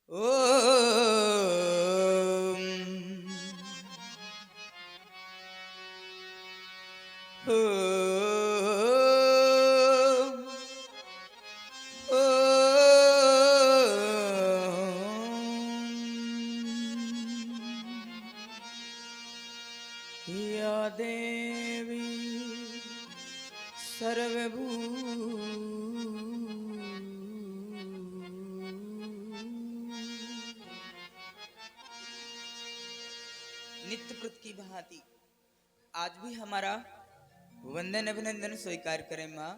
ओम ओम या देवी सर्वभू नित्य प्रत की भांति आज भी हमारा वंदन अभिनंदन स्वीकार करें माँ।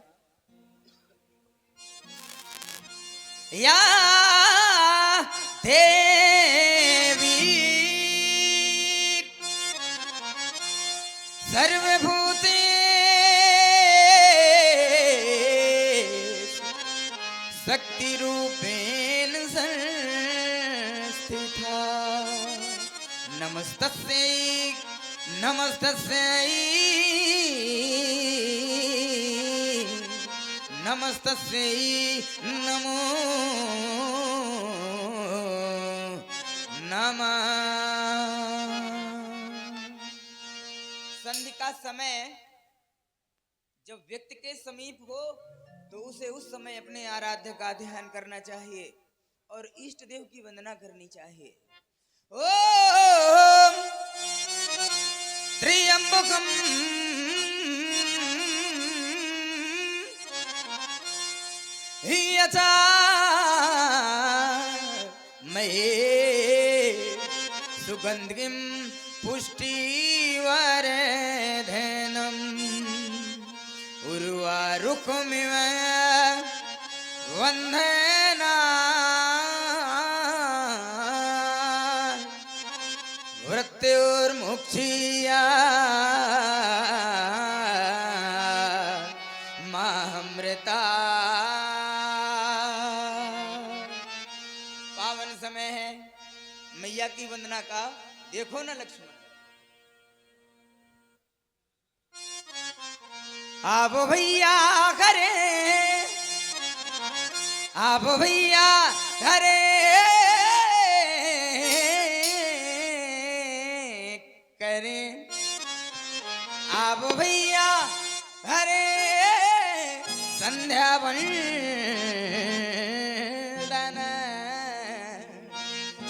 या देवी सर्वभूते शक्ति रूपेण संस्थिता नमस्तस्यै नमस्तस्यै नमस्तस्यै नमो नमः। संधि का समय जब व्यक्ति के समीप हो तो उसे उस समय अपने आराध्य का ध्यान करना चाहिए और इष्ट देव की वंदना करनी चाहिए। ओम त्र्यंबकम यजामहे सुगंधिं पुष्टिवर्धनम् उर्वारुकमिव वन्दना मृत्युर्मुक्षीया मामृता। पावन समय है मैया की वंदना का। देखो ना लक्ष्मण, आप भैया करे, आप भैया करे करे, आप भैया करे संध्या वंदन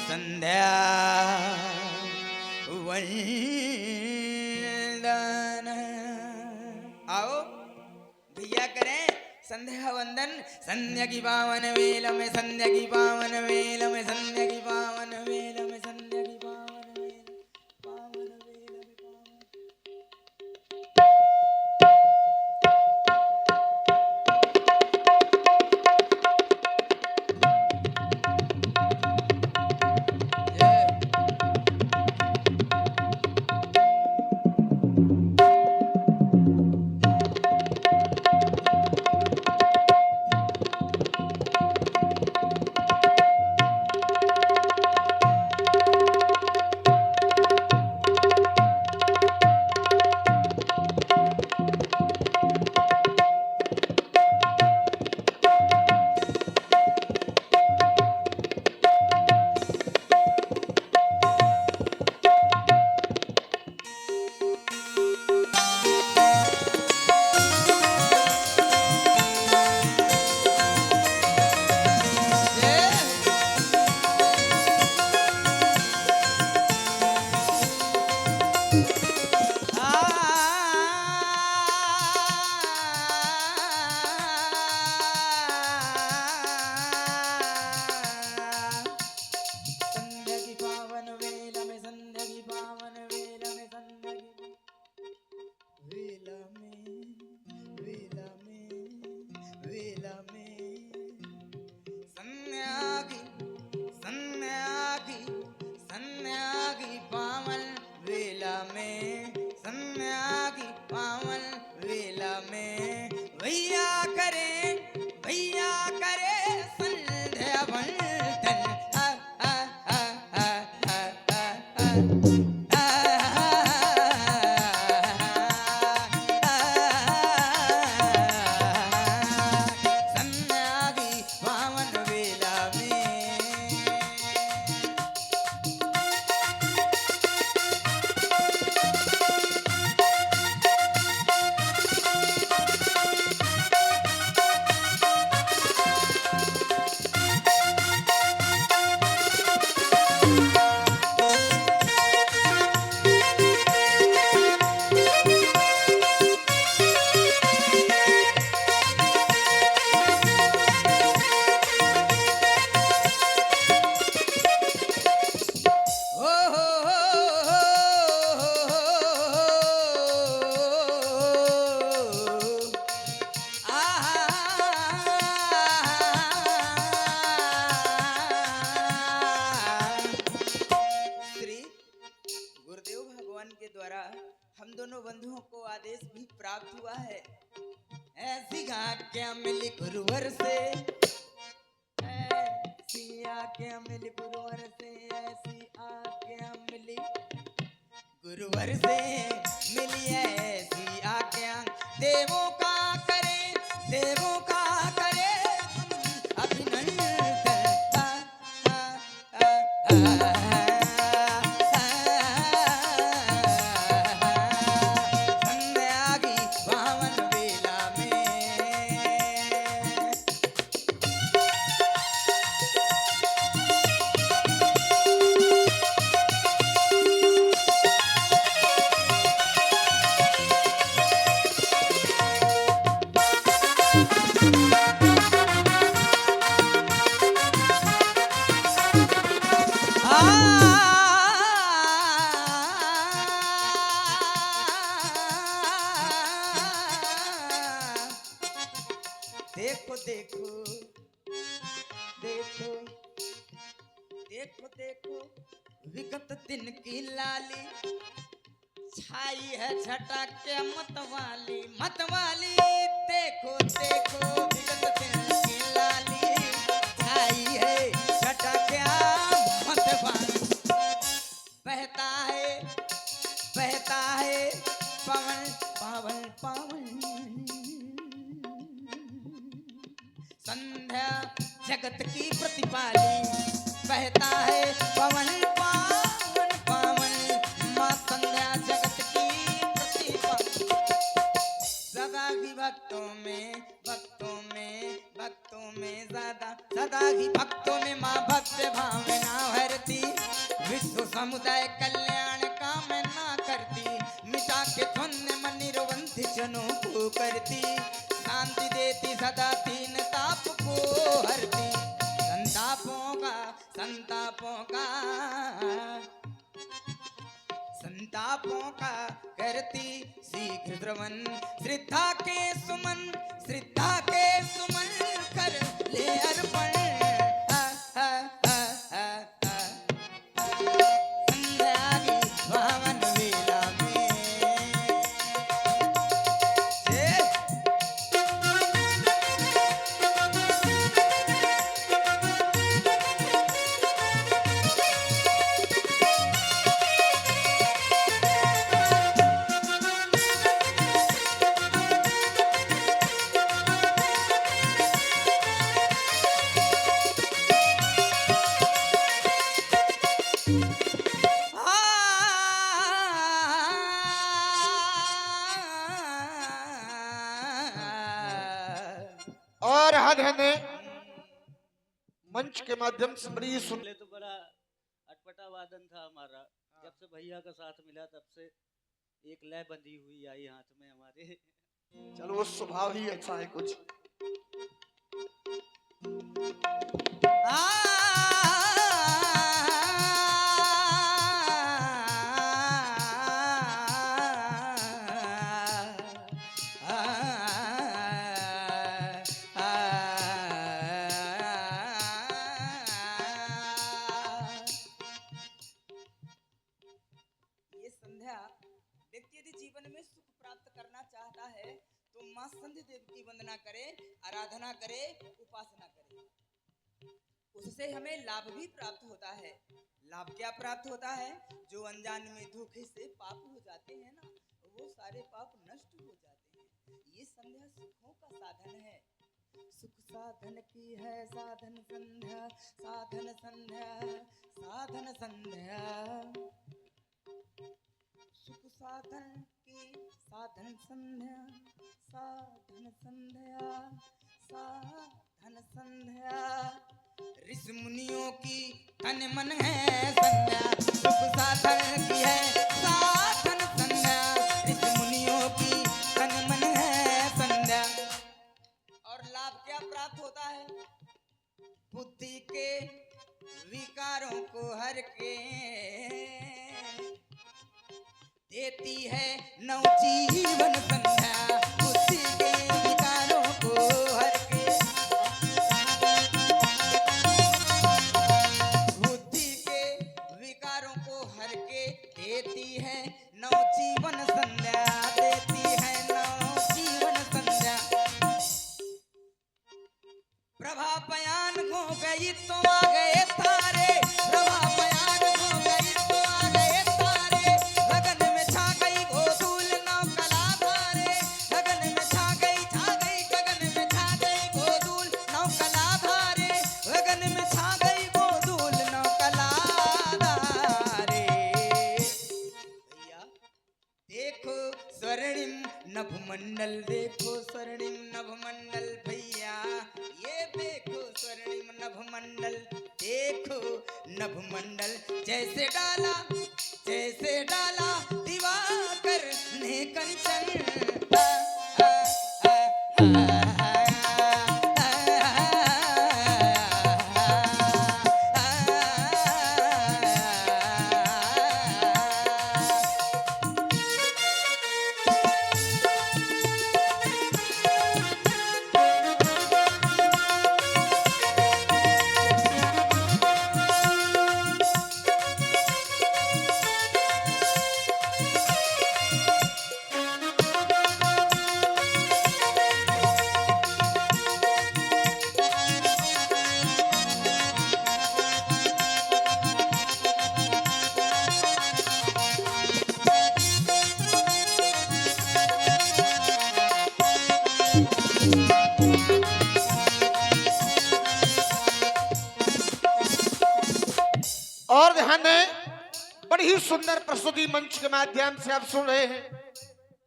संध्या वंदन। आओ भैया करें संध्या वंदन। संध्या की पावन वेल में, संध्या की पावन वेल में, संध्या की पावन वेल में, संध्या की पावन वेल पावन वेल में पावन। प्राप्त हुआ है। ऐसी आज्ञा मिली गुरुवर से, ऐसी आज्ञा मिली गुरुवर से, ऐसी आज्ञा मिली गुरुवर से, मिली ऐसी आज्ञा देवों का करे, देवों का करे अभिनंदन। संध्या की पावन बेला में देखो देखो देखो देखो देखो विगत दिन की लाली छाई है छटा के मतवाली, मतवाली देखो देखो विगत दिन की लाली छाई है छटा के मतवाली। बहता है पवन पावन पावन, संध्या जगत की प्रतिपाली। बहता है पवन पावन पावन, माँ संध्या जगत की प्रतिपाली। सदा ही भक्तों में भक्तों में भक्तों में ज्यादा, सदा ही भक्तों में माँ भक्त भावना भरती। विश्व समुदाय कल्याण कामना करती, मिटा के धन्य मन निरवंत जनों को करती। शांति देती सदा तीन ताप को हरती, संतापों का संतापों का संतापों का करती शीघ्र द्रवन। श्रद्धा के सुमन, श्रद्धा के सुमन कर ले अर्पण। संध्या की पावन बेला में और हद ने मंच के माध्यम से बड़ी सुन। पहले तो बड़ा अटपटा वादन था हमारा, जब से भैया का साथ मिला तब से एक लय बंधी हुई आई हाथ में हमारे। चलो वो स्वभाव ही अच्छा है कुछ। व्यक्ति यदि जीवन में सुख प्राप्त करना चाहता है तो मां संध्या देवी की वंदना करे, आराधना करे, उपासना करे। उससे हमें लाभ भी प्राप्त होता है। लाभ क्या प्राप्त होता है? जो अनजान में धोखे से पाप हो जाते हैं ना, वो सारे पाप नष्ट हो जाते हैं। ये संध्या सुखों का साधन है। सुख साधन की है साधन संध्या, साधन संध्या, साधन संध्या। सुख साधन की साधन संध्या, साधन संध्या, साधन संध्या। ऋषि मुनियों की तन मन है संध्या, सुख साधन की है साधन संध्या। ऋषि मुनियों की तन मन है संध्या। और लाभ क्या प्राप्त होता है? बुद्धि के विकारों को हर के देती है नवजीवन संध्या। बुद्धि के विकारों को हर के, बुद्धि के विकारों को हर के देती है नवजीवन संध्या, देती है नव बयान हो गई तो आ गए तारे, रवा बयान हो गई तो आ गए तारे, लगन में छा गई गोधूल नौ कला धारे, लगन में छा गई गगन में छा गई गोधूल नौ कला धारे, लगन में छा गई गोधूल नौ कला धारे। भैया देखो स्वर्णिम नभमंडल, देखो स्वर्णिम नभमंडल भैया, ये देखो स्वर्णिम नभमंडल, देखो नभमंडल जैसे डाला दिवाकर ने कंचन। आ, आ, आ, और ध्यान दें, बड़ी ही सुंदर प्रस्तुति मंच के माध्यम से आप सुन रहे हैं।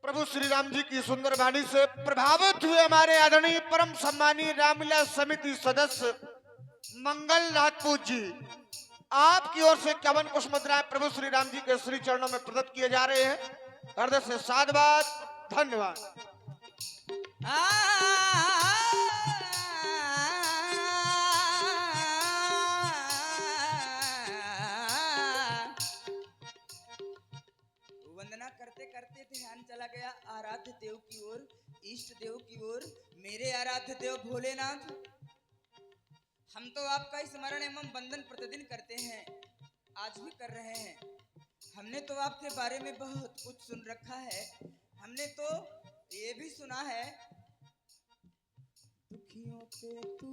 प्रभु श्री राम जी की सुंदर वाणी से प्रभावित हुए हमारे आदरणीय परम सम्मानीय रामलीला समिति सदस्य मंगल राजपूत जी, आपकी ओर से 51 कुछ मुद्राएं प्रभु श्री राम जी के श्री चरणों में प्रदत्त किए जा रहे हैं। हृदय से साधुवाद, धन्यवाद। वंदना करते करते ध्यान चला गया आराध्य देव की ओर, इष्ट देव की ओर। मेरे आराध्य देव भोलेनाथ, हम तो आपका स्मरण एवं वंदन प्रतिदिन करते हैं, आज भी कर रहे हैं। हमने तो आपके बारे में बहुत कुछ सुन रखा है। हमने तो ये भी सुना है, दुखियों पे तू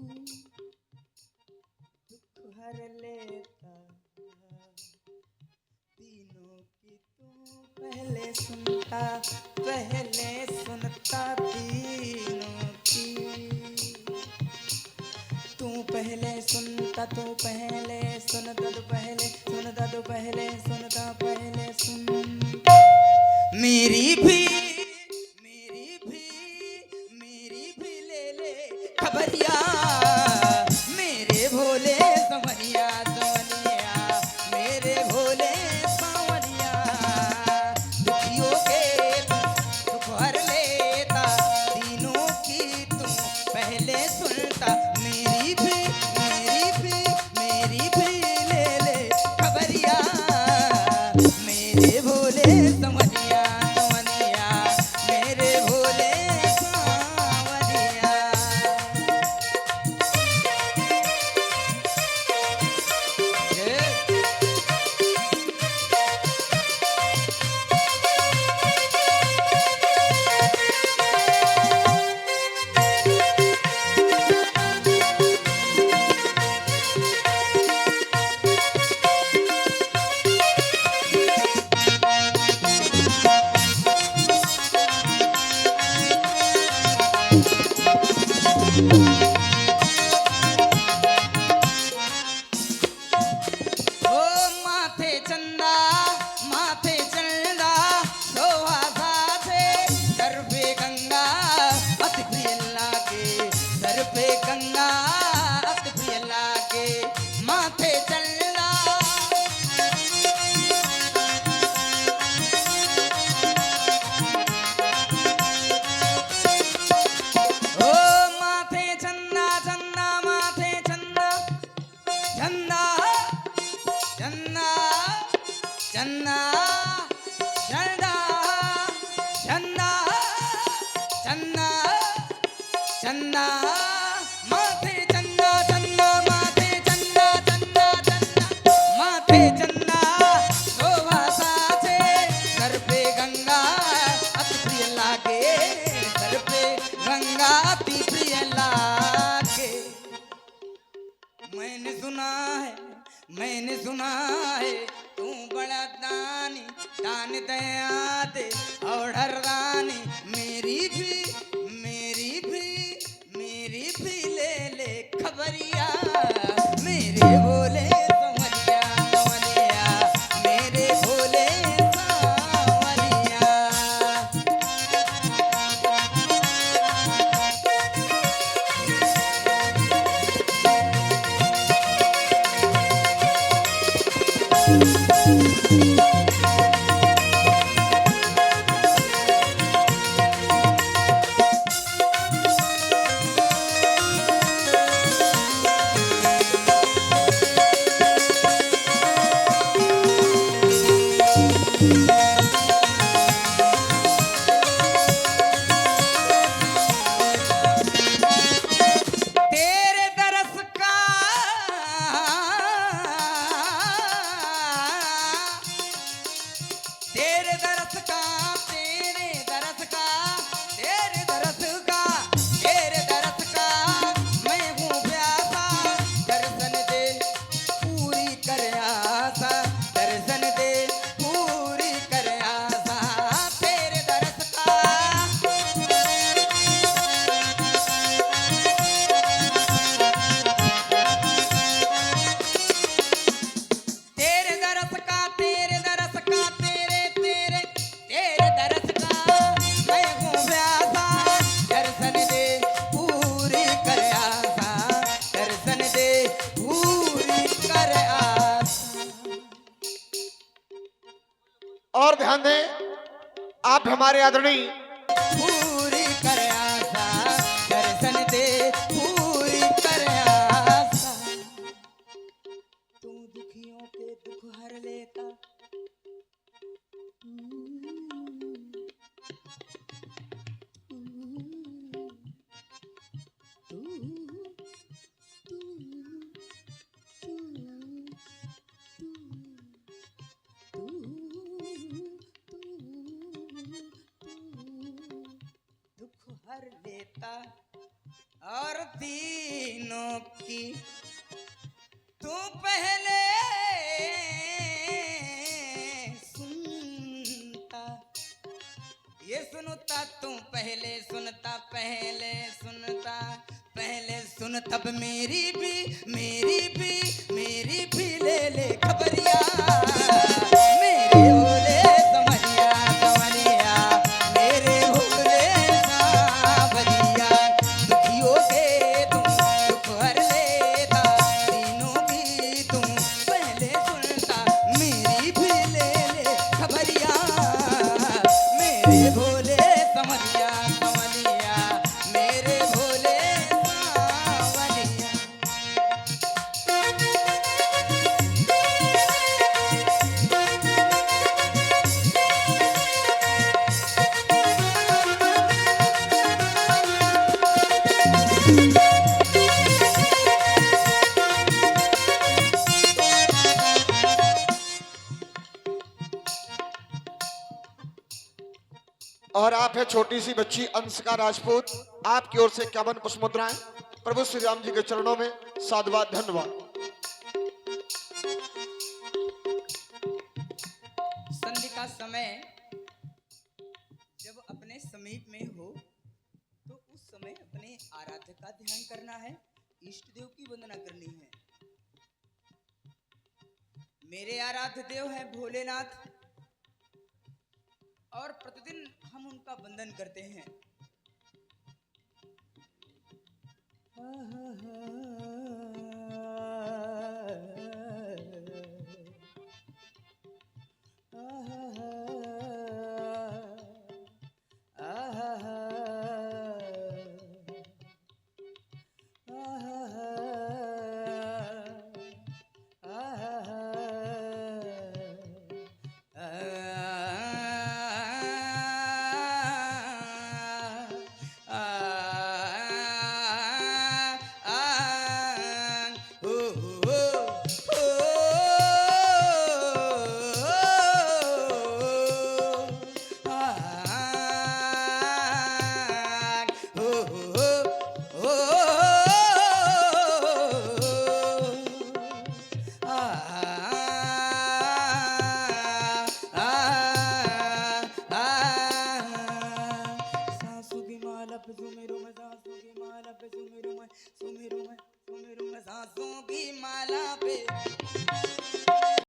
दुख हर लेता, तीनों की तू पहले सुनता तीनों की तू पहले सुनता, तू पहले सुनता, तू पहले सुनता, तू पहले सुनता, पहले सुन। मेरी भी ले ले खबरिया, मेरे भोले संवरिया संवरिया, मेरे भोले संवरिया, दुखियों के दुख हर लेता, तीनों की तू पहले सुनता। मेरी भी ले ले खबरिया, मेरे भोले संवरिया संवरिया। मैंने सुना है तू बड़ा दानी, दान दया दे और हरदानी, मेरी भी ले ले खबरिया, मेरे बोले संवरिया संवरिया, मेरे बोले संवरिया। तेरे दरस का तेरे दरस का तेरे दरस का तेरे दरस का तेरे दरस का मैं हूँ प्यासा, दर्शन दे पूरी कर आसा, दर्शन दे पूरी कर आसा, तेरे दरस का। तेरे दरस का तेरे दरस का तेरे दरस का मैं हूँ प्यासा, दर्शन दे पूरी कर आसा, दर्शन दे पूरी कर आसा। और ध्यान दें, आप हमारे आदरणीय पूरी कर आसा, दर्शन दे पूरी कर आसा। तू दुखियों के दुख हर लेता, दुख हर लेता और तीनों की तू पहले सुनता, ये सुनता तू पहले सुनता, पहले सुनता, पहले सुन तब मेरी भी ले ले खबरिया, मेरे बोले संवरिया संवरिया, मेरे बोले सांवरिया। दुखियों के तुम दुख हर लेता, तीनों की तुम पहले सुनता, मेरी भी ले ले खबरिया, मेरे भोले संवरिया संवरिया, मेरे भोले सांवरिया। और आप है छोटी सी बच्ची अंशिका राजपूत, आपकी ओर से 51 पुष्प मुद्राएं प्रभु श्री राम जी के चरणों में साधुवाद धन्यवाद। संधि का समय जब अपने समीप में हो तो उस समय अपने आराध्य का ध्यान करना है, इष्ट देव की वंदना करनी है। मेरे आराध्य देव हैं भोलेनाथ और प्रतिदिन हम उनका वंदन करते हैं। आ फूलों की माला पे